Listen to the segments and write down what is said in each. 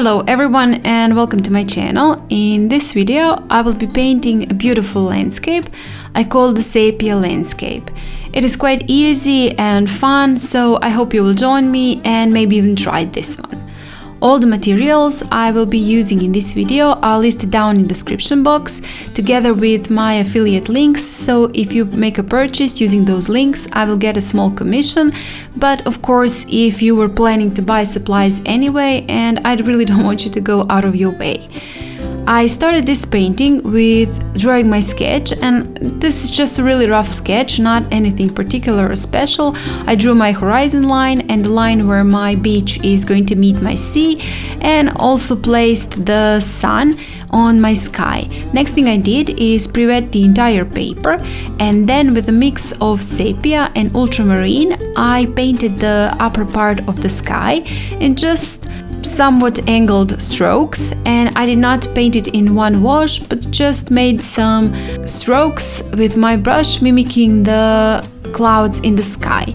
Hello everyone and welcome to my channel. In this video I will be painting a beautiful landscape I call the Sepia landscape. It is quite easy and fun, so I hope you will join me and maybe even try this one. All the materials I will be using in this video are listed down in the description box together with my affiliate links, so if you make a purchase using those links I will get a small commission, but of course if you were planning to buy supplies anyway, and I really don't want you to go out of your way. I started this painting with drawing my sketch, and this is just a really rough sketch, not anything particular or special. I drew my horizon line and the line where my beach is going to meet my sea, and also placed the sun on my sky. Next thing I did is pre-wet the entire paper, and then with a mix of sepia and ultramarine I painted the upper part of the sky in just somewhat angled strokes, and I did not paint it in one wash but just made some strokes with my brush mimicking the clouds in the sky.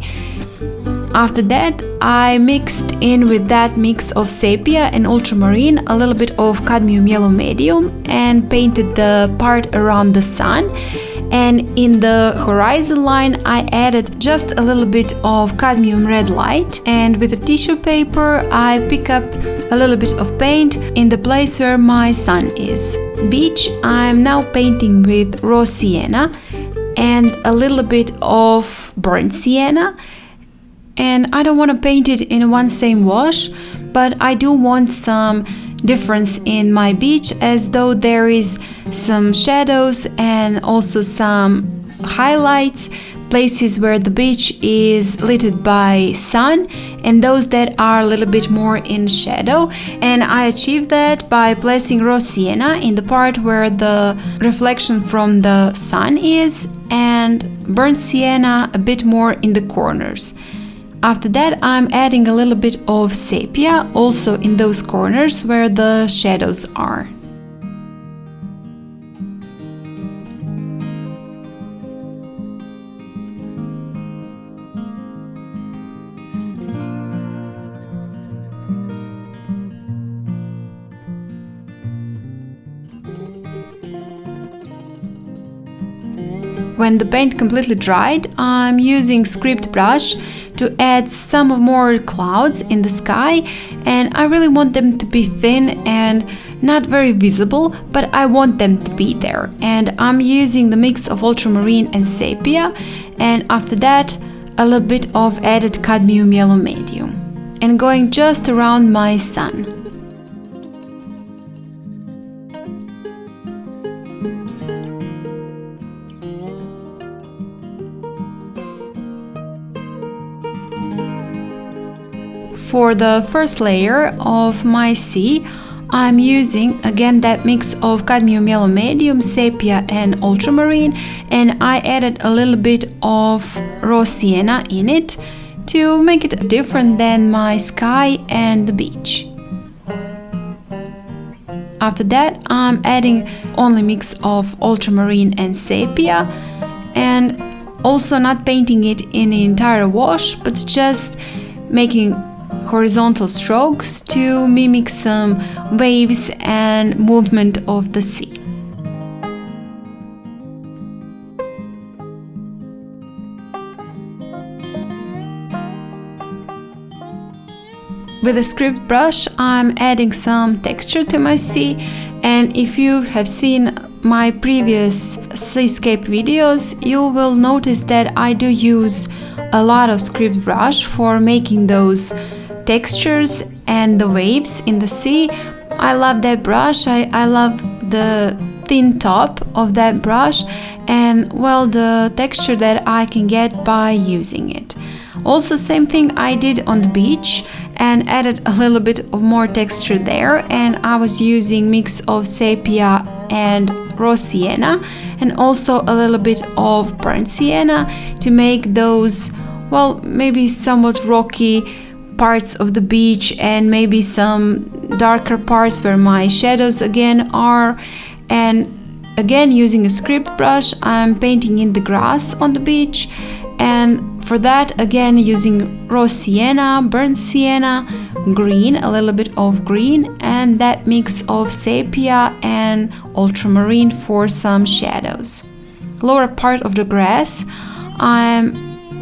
After that I mixed in with that mix of sepia and ultramarine a little bit of cadmium yellow medium and painted the part around the sun. And in the horizon line I added just a little bit of cadmium red light, and with a tissue paper I pick up a little bit of paint in the place where my sun is. Beach I'm now painting with raw sienna and a little bit of burnt sienna, and I don't want to paint it in one same wash, but I do want some difference in my beach, as though there is some shadows and also some highlights, places where the beach is lit by sun and those that are a little bit more in shadow. And I achieved that by placing raw sienna in the part where the reflection from the sun is, and burnt sienna a bit more in the corners. After that I'm adding a little bit of sepia also in those corners where the shadows are. When the paint completely dried, I'm using script brush to add some more clouds in the sky, and I really want them to be thin and not very visible, but I want them to be there. And I'm using the mix of ultramarine and sepia, and after that a little bit of added cadmium yellow medium, and going just around my sun. For the first layer of my sea, I'm using again that mix of cadmium yellow medium, sepia and ultramarine, and I added a little bit of raw sienna in it to make it different than my sky and the beach. After that I'm adding only mix of ultramarine and sepia, and also not painting it in the entire wash but just making horizontal strokes to mimic some waves and movement of the sea. With a script brush I'm adding some texture to my sea, and if you have seen my previous seascape videos you will notice that I do use a lot of script brush for making those textures and the waves in the sea. I love that brush. I love the thin top of that brush and well the texture that I can get by using it. Also same thing I did on the beach and added a little bit of more texture there, and I was using mix of sepia and raw sienna and also a little bit of burnt sienna to make those, well, maybe somewhat rocky parts of the beach and maybe some darker parts where my shadows again are. And again using a script brush I'm painting in the grass on the beach, And for that, again, using raw sienna, burnt sienna, green, a little bit of green, and that mix of sepia and ultramarine for some shadows. Lower part of the grass, I'm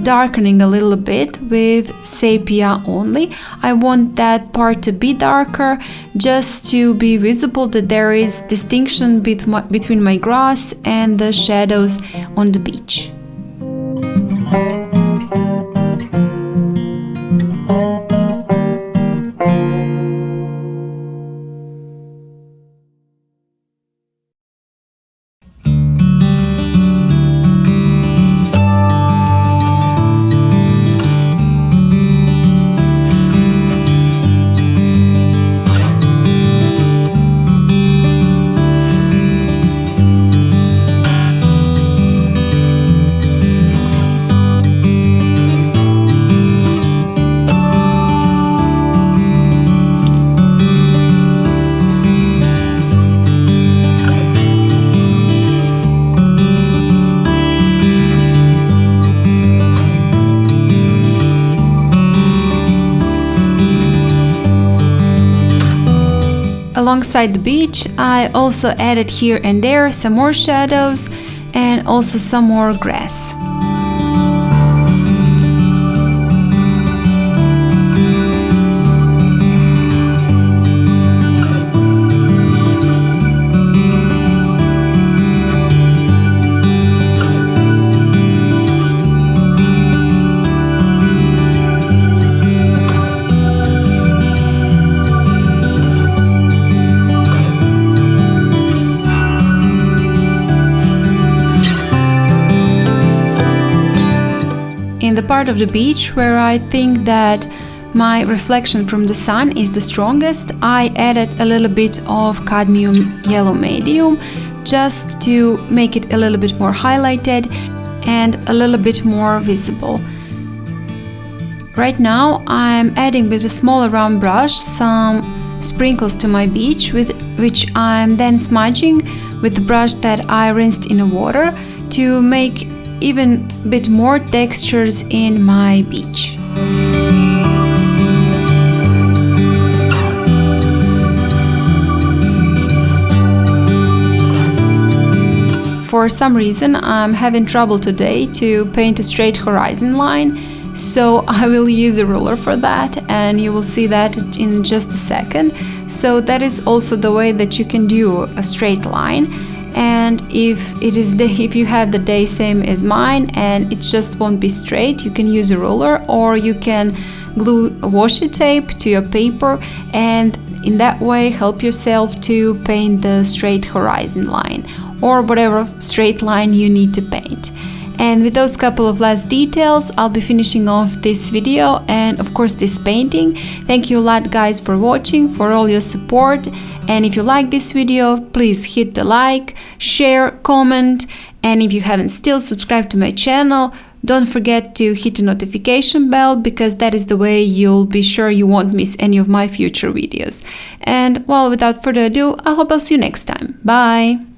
darkening a little bit with sepia only. I want that part to be darker, just to be visible that there is distinction between my grass and the shadows on the beach. Alongside the beach, I also added here and there some more shadows and also some more grass. In the part of the beach where I think that my reflection from the sun is the strongest, I added a little bit of cadmium yellow medium just to make it a little bit more highlighted and a little bit more visible. Right now I'm adding with a smaller round brush some sprinkles to my beach, with which I'm then smudging with the brush that I rinsed in the water to make even a bit more textures in my beach. For some reason I'm having trouble today to paint a straight horizon line, so I will use a ruler for that, and you will see that in just a second. So that is also the way that you can do a straight line. And if you have the day same as mine and it just won't be straight, you can use a ruler, or you can glue a washi tape to your paper and in that way help yourself to paint the straight horizon line or whatever straight line you need to paint. And with those couple of last details, I'll be finishing off this video and of course this painting. Thank you a lot guys for watching, for all your support. And if you like this video, please hit the like, share, comment, and if you haven't still subscribed to my channel, don't forget to hit the notification bell, because that is the way you'll be sure you won't miss any of my future videos. And well, without further ado, I hope I'll see you next time. Bye!